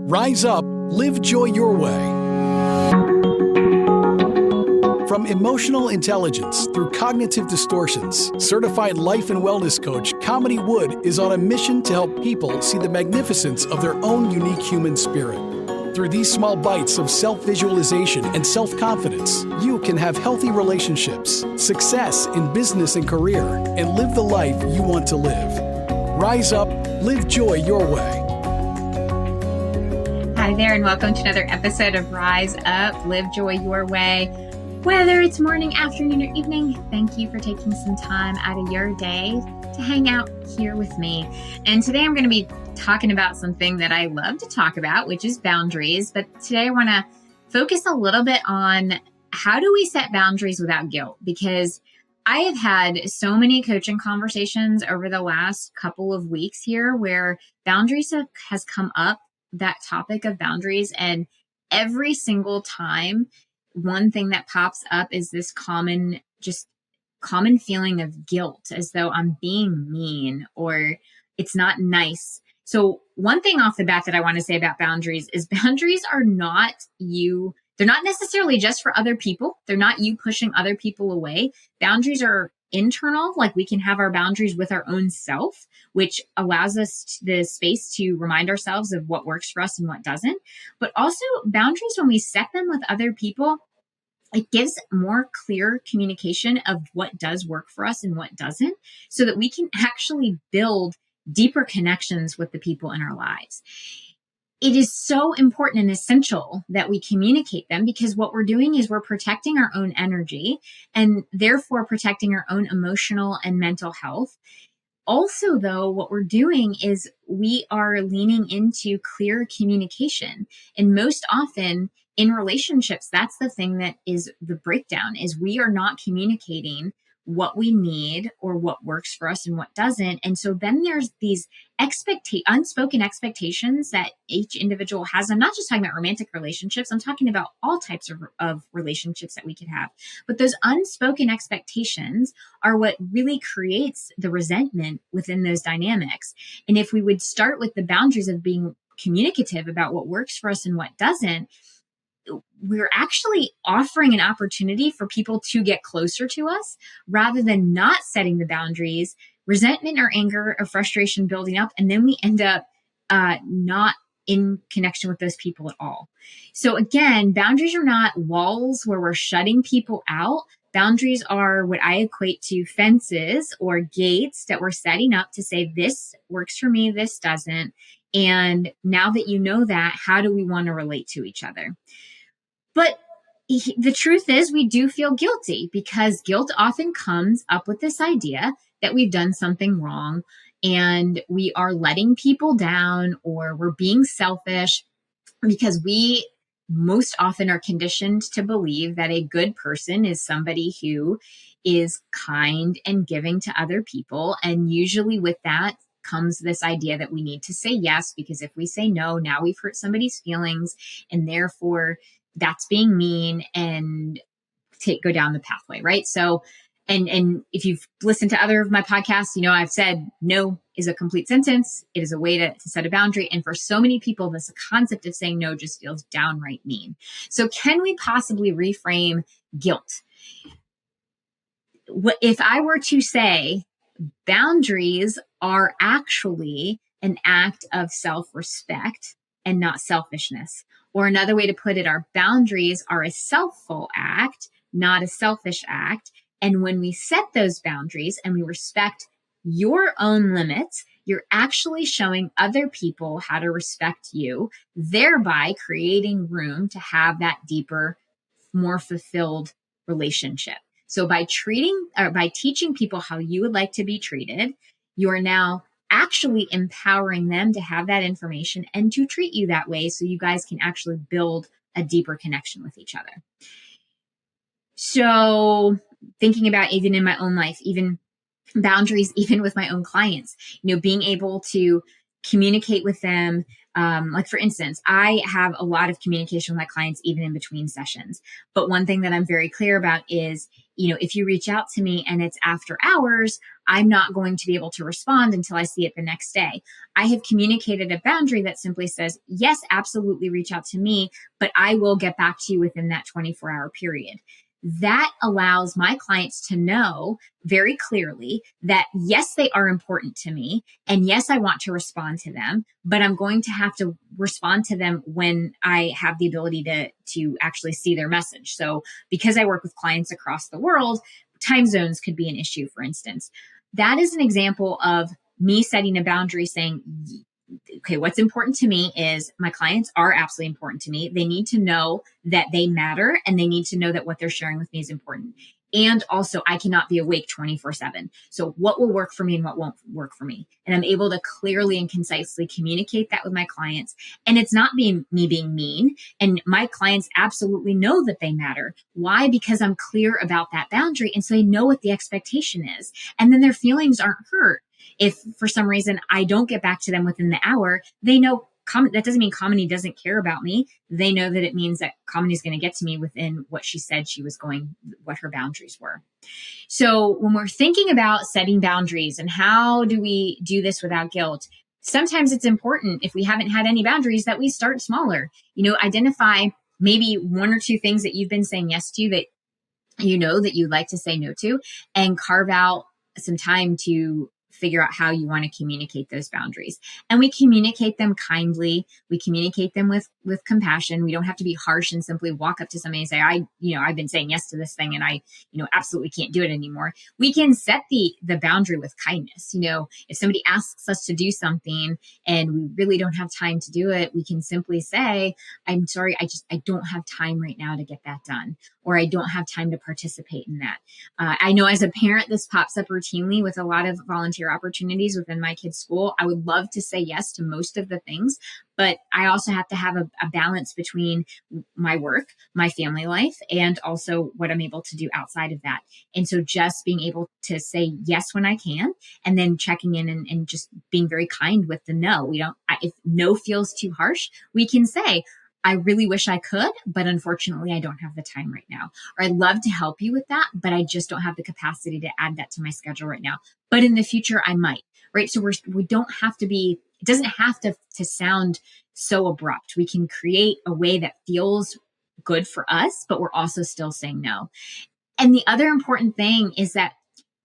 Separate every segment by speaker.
Speaker 1: Rise up, live joy your way. From emotional intelligence through cognitive distortions, certified life and wellness coach Kamini Wood is on a mission to help people see the magnificence of their own unique human spirit. Through these small bites of self-visualization and self-confidence, you can have healthy relationships, success in business and career, and live the life you want to live. Rise up, live joy your way.
Speaker 2: Hi there, and welcome to another episode of Rise Up, Live Joy Your Way. Whether it's morning, afternoon, or evening, thank you for taking some time out of your day to hang out here with me. And today I'm going to be talking about something that I love to talk about, which is boundaries. But today I want to focus a little bit on how do we set boundaries without guilt? Because I have had so many coaching conversations over the last couple of weeks here where boundaries has come up, that topic of boundaries. And every single time, one thing that pops up is this common feeling of guilt, as though I'm being mean or it's not nice. So one thing off the bat that I want to say about boundaries is boundaries are not you. They're not necessarily just for other people. They're not you pushing other people away. Boundaries are internal, like we can have our boundaries with our own self, which allows us the space to remind ourselves of what works for us and what doesn't. But also boundaries, when we set them with other people, it gives more clear communication of what does work for us and what doesn't, so that we can actually build deeper connections with the people in our lives. It is so important and essential that we communicate them, because what we're doing is we're protecting our own energy and therefore protecting our own emotional and mental health. Also, though, what we're doing is we are leaning into clear communication. And most often in relationships, that's the thing that is the breakdown, is we are not communicating what we need or what works for us and what doesn't. And so then there's these unspoken expectations that each individual has. I'm not just talking about romantic relationships. I'm talking about all types of relationships that we could have. But those unspoken expectations are what really creates the resentment within those dynamics. And if we would start with the boundaries of being communicative about what works for us and what doesn't, we're actually offering an opportunity for people to get closer to us rather than not setting the boundaries, resentment or anger or frustration building up, and then we end up not in connection with those people at all. So again, boundaries are not walls where we're shutting people out. Boundaries are what I equate to fences or gates that we're setting up to say, this works for me, this doesn't. And now that you know that, how do we want to relate to each other? But the truth is, we do feel guilty, because guilt often comes up with this idea that we've done something wrong and we are letting people down, or we're being selfish, because we most often are conditioned to believe that a good person is somebody who is kind and giving to other people. And usually with that comes this idea that we need to say yes, because if we say no, now we've hurt somebody's feelings, and therefore that's being mean, and go down the pathway, right? So, and if you've listened to other of my podcasts, you know, I've said no is a complete sentence. It is a way to set a boundary. And for so many people, this concept of saying no just feels downright mean. So can we possibly reframe guilt? If I were to say boundaries are actually an act of self-respect and not selfishness. Or another way to put it, our boundaries are a selfful act, not a selfish act. And when we set those boundaries and we respect your own limits, you're actually showing other people how to respect you, thereby creating room to have that deeper, more fulfilled relationship. So by teaching people how you would like to be treated, you are now actually empowering them to have that information and to treat you that way, so you guys can actually build a deeper connection with each other. So thinking about even in my own life, even boundaries, even with my own clients, you know, being able to communicate with them. Like for instance, I have a lot of communication with my clients even in between sessions. But one thing that I'm very clear about is, if you reach out to me and it's after hours, I'm not going to be able to respond until I see it the next day. I have communicated a boundary that simply says, yes, absolutely reach out to me, but I will get back to you within that 24-hour period. That allows my clients to know very clearly that, yes, they are important to me. And yes, I want to respond to them, but I'm going to have to respond to them when I have the ability to actually see their message. So because I work with clients across the world, time zones could be an issue, for instance. That is an example of me setting a boundary saying, okay, what's important to me is my clients are absolutely important to me. They need to know that they matter, and they need to know that what they're sharing with me is important. And also, I cannot be awake 24/7. So what will work for me and what won't work for me? And I'm able to clearly and concisely communicate that with my clients. And it's not me being mean. And my clients absolutely know that they matter. Why? Because I'm clear about that boundary. And so they know what the expectation is. And then their feelings aren't hurt. If for some reason I don't get back to them within the hour, they know that doesn't mean Kamini doesn't care about me. They know that it means that Kamini is going to get to me within what she said she was what her boundaries were. So when we're thinking about setting boundaries and how do we do this without guilt, sometimes it's important, if we haven't had any boundaries, that we start smaller. Identify maybe one or two things that you've been saying yes to that that you'd like to say no to, and carve out some time to figure out how you want to communicate those boundaries. And we communicate them kindly. We communicate them with compassion. We don't have to be harsh and simply walk up to somebody and say, I've been saying yes to this thing and I, absolutely can't do it anymore. We can set the boundary with kindness. If somebody asks us to do something and we really don't have time to do it, we can simply say, I'm sorry, I don't have time right now to get that done, or I don't have time to participate in that. I know as a parent, this pops up routinely with a lot of volunteer opportunities within my kids' school. I would love to say yes to most of the things, but I also have to have a balance between my work, my family life, and also what I'm able to do outside of that. And so just being able to say yes when I can, and then checking in and just being very kind with the no. If no feels too harsh, we can say, I really wish I could, but unfortunately, I don't have the time right now. Or I'd love to help you with that, but I just don't have the capacity to add that to my schedule right now. But in the future, I might, right? So we don't have to be, it doesn't have to sound so abrupt. We can create a way that feels good for us, but we're also still saying no. And the other important thing is that,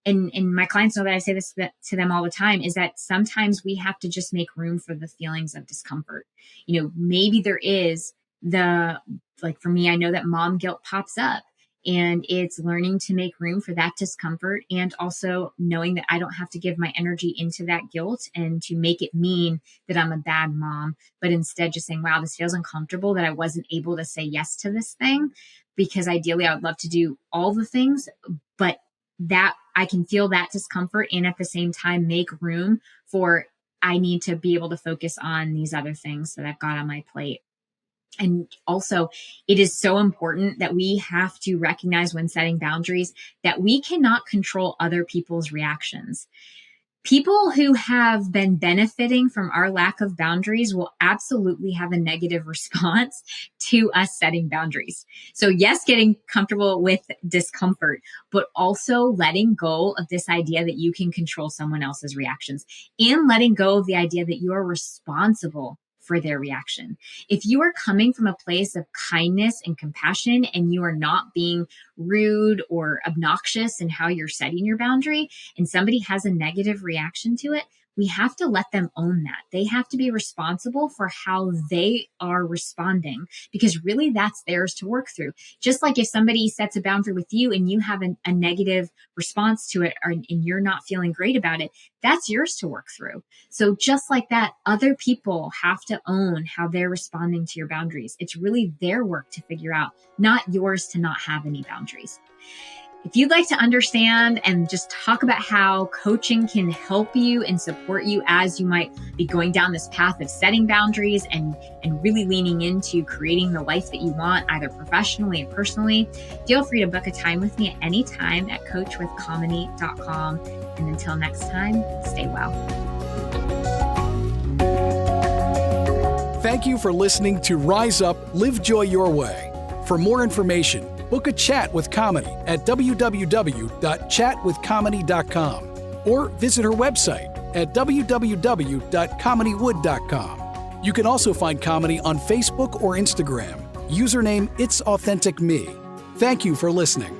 Speaker 2: and my clients know that I say this to them all the time, is that sometimes we have to just make room for the feelings of discomfort. Maybe there is like for me, I know that mom guilt pops up, and it's learning to make room for that discomfort, and also knowing that I don't have to give my energy into that guilt and to make it mean that I'm a bad mom, but instead just saying, wow, this feels uncomfortable that I wasn't able to say yes to this thing, because ideally I would love to do all the things, but that I can feel that discomfort and at the same time make room for, I need to be able to focus on these other things that I've got on my plate. And also, it is so important that we have to recognize when setting boundaries that we cannot control other people's reactions. People who have been benefiting from our lack of boundaries will absolutely have a negative response to us setting boundaries. So yes, getting comfortable with discomfort, but also letting go of this idea that you can control someone else's reactions, and letting go of the idea that you are responsible for their reaction. If you are coming from a place of kindness and compassion, and you are not being rude or obnoxious in how you're setting your boundary, and somebody has a negative reaction to it, we have to let them own that. They have to be responsible for how they are responding, because really that's theirs to work through. Just like if somebody sets a boundary with you and you have a negative response to it, and you're not feeling great about it, that's yours to work through. So just like that, other people have to own how they're responding to your boundaries. It's really their work to figure out, not yours to not have any boundaries. If you'd like to understand and just talk about how coaching can help you and support you as you might be going down this path of setting boundaries and really leaning into creating the life that you want, either professionally and personally, feel free to book a time with me at any time at coachwithkamini.com. And until next time, stay well.
Speaker 1: Thank you for listening to Rise Up, Live Joy Your Way. For more information, book a chat with Kamini at www.chatwithkamini.com or visit her website at www.kaminiwood.com. You can also find Kamini on Facebook or Instagram. Username It's Authentic Me. Thank you for listening.